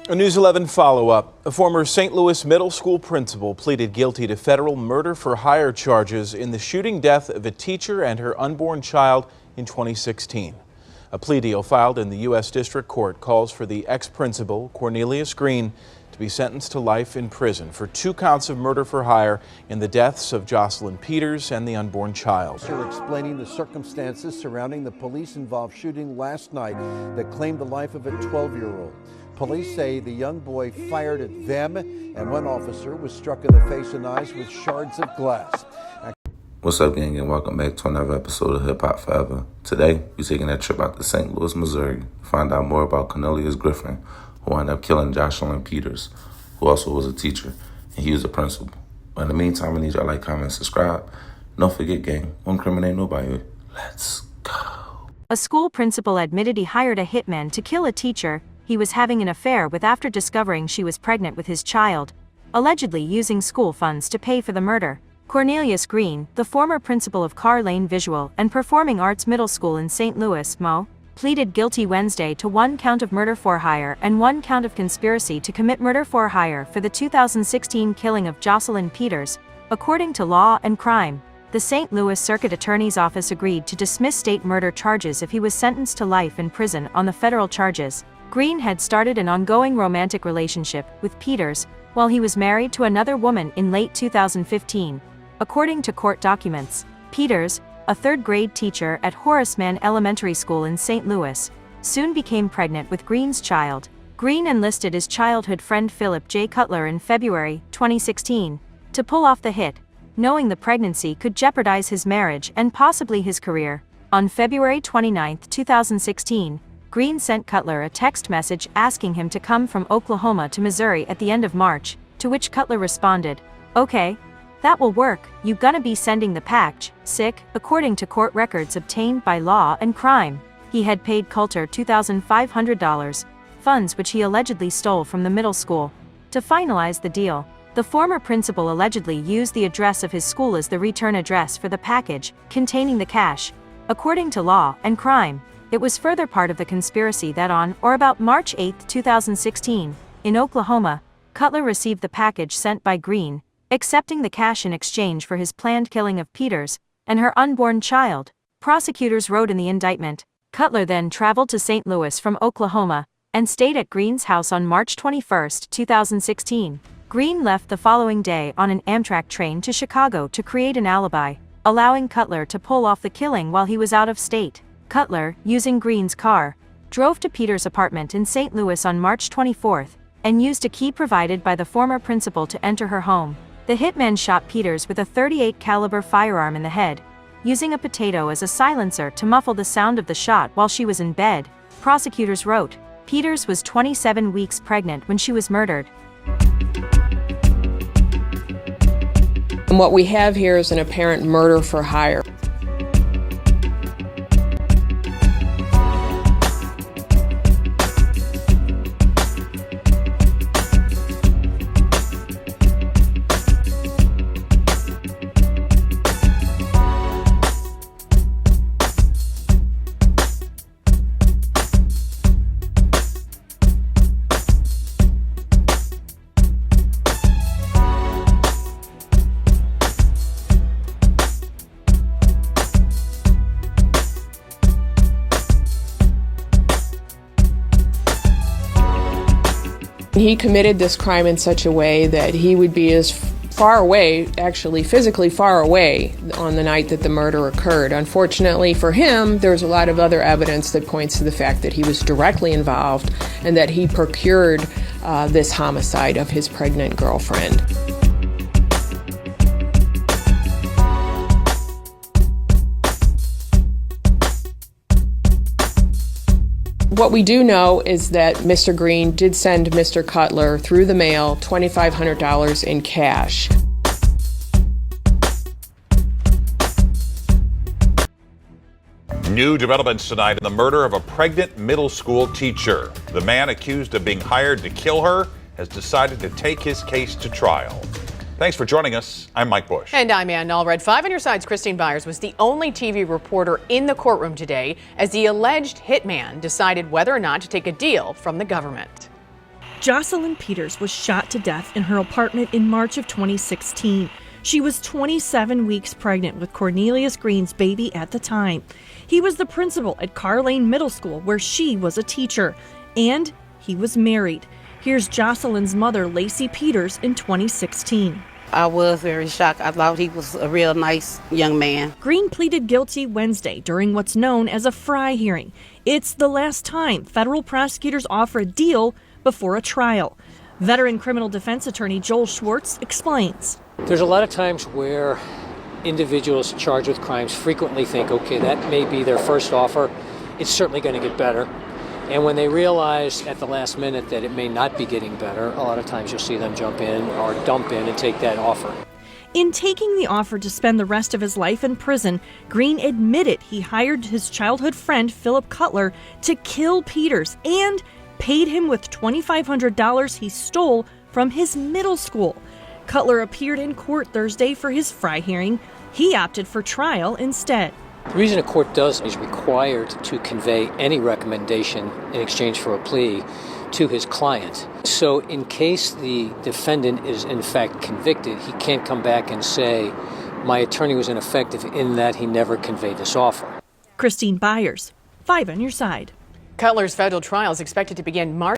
A News 11 follow-up. A former St. Louis middle school principal pleaded guilty to federal murder-for-hire charges in the shooting death of a teacher and her unborn child in 2016. A plea deal filed in the U.S. District Court calls for the ex-principal, Cornelius Green, to be sentenced to life in prison for 2 counts of murder-for-hire in the deaths of Jocelyn Peters and the unborn child. They're explaining the circumstances surrounding the police-involved shooting last night that claimed the life of a 12-year-old. Police say the young boy fired at them, and one officer was struck in the face and eyes with shards of glass. What's up, gang, and welcome back to another episode of Hip Hop Forever. Today, we're taking a trip out to St. Louis, Missouri to find out more about Cornelius Green, who ended up killing Jocelyn Peters, who also was a teacher, and he was a principal. But in the meantime, I need y'all to like, comment, subscribe. Don't forget, gang, don't incriminate nobody. Let's go. A school principal admitted he hired a hitman to kill a teacher he was having an affair with after discovering she was pregnant with his child, allegedly using school funds to pay for the murder. Cornelius Green, the former principal of Carr Visual and Performing Arts Middle School in St. Louis, Mo, pleaded guilty Wednesday to 1 count of murder-for-hire and 1 count of conspiracy to commit murder-for-hire for the 2016 killing of Jocelyn Peters, according to Law and Crime. The St. Louis Circuit Attorney's Office agreed to dismiss state murder charges if he was sentenced to life in prison on the federal charges. Green had started an ongoing romantic relationship with Peters while he was married to another woman in late 2015. According to court documents, Peters, a 3rd-grade teacher at Horace Mann Elementary School in St. Louis, soon became pregnant with Green's child. Green enlisted his childhood friend Philip J. Cutler in February 2016 to pull off the hit, knowing the pregnancy could jeopardize his marriage and possibly his career. On February 29, 2016, Green sent Cutler a text message asking him to come from Oklahoma to Missouri at the end of March, to which Cutler responded, "Okay, that will work, you gonna be sending the package, sick." According to court records obtained by Law and Crime, he had paid Cutler $2,500, funds which he allegedly stole from the middle school. To finalize the deal, the former principal allegedly used the address of his school as the return address for the package containing the cash. According to Law and Crime, it was further part of the conspiracy that on or about March 8, 2016, in Oklahoma, Cutler received the package sent by Green, accepting the cash in exchange for his planned killing of Peters and her unborn child. Prosecutors wrote in the indictment, Cutler then traveled to St. Louis from Oklahoma and stayed at Green's house on March 21, 2016. Green left the following day on an Amtrak train to Chicago to create an alibi, allowing Cutler to pull off the killing while he was out of state. Cutler, using Green's car, drove to Peters' apartment in St. Louis on March 24 and used a key provided by the former principal to enter her home. The hitman shot Peters with a .38 caliber firearm in the head, using a potato as a silencer to muffle the sound of the shot while she was in bed. Prosecutors wrote, Peters was 27 weeks pregnant when she was murdered. And what we have here is an apparent murder for hire. He committed this crime in such a way that he would be as far away, actually physically far away, on the night that the murder occurred. Unfortunately for him, there's a lot of other evidence that points to the fact that he was directly involved and that he procured this homicide of his pregnant girlfriend. What we do know is that Mr. Green did send Mr. Cutler through the mail $2,500 in cash. New developments tonight in the murder of a pregnant middle school teacher. The man accused of being hired to kill her has decided to take his case to trial. Thanks for joining us. I'm Mike Bush. And I'm Ann Allred. 5 on your side's Christine Byers was the only TV reporter in the courtroom today as the alleged hitman decided whether or not to take a deal from the government. Jocelyn Peters was shot to death in her apartment in March of 2016. She was 27 weeks pregnant with Cornelius Green's baby at the time. He was the principal at Carr Middle School, where she was a teacher, and he was married. Here's Jocelyn's mother, Lacey Peters, in 2016. I was very shocked. I thought he was a real nice young man. Green pleaded guilty Wednesday during what's known as a Fry hearing. It's the last time federal prosecutors offer a deal before a trial. Veteran criminal defense attorney Joel Schwartz explains. There's a lot of times where individuals charged with crimes frequently think, okay, that may be their first offer. It's certainly going to get better. And when they realize at the last minute that it may not be getting better, a lot of times you'll see them jump in or dump in and take that offer. In taking the offer to spend the rest of his life in prison, Green admitted he hired his childhood friend Philip Cutler to kill Peters and paid him with $2,500 he stole from his middle school. Cutler appeared in court Thursday for his Fry hearing. He opted for trial instead. The reason a court does is required to convey any recommendation in exchange for a plea to his client. So in case the defendant is in fact convicted, he can't come back and say, my attorney was ineffective in that he never conveyed this offer. Christine Byers, 5 on your side. Cutler's federal trial is expected to begin March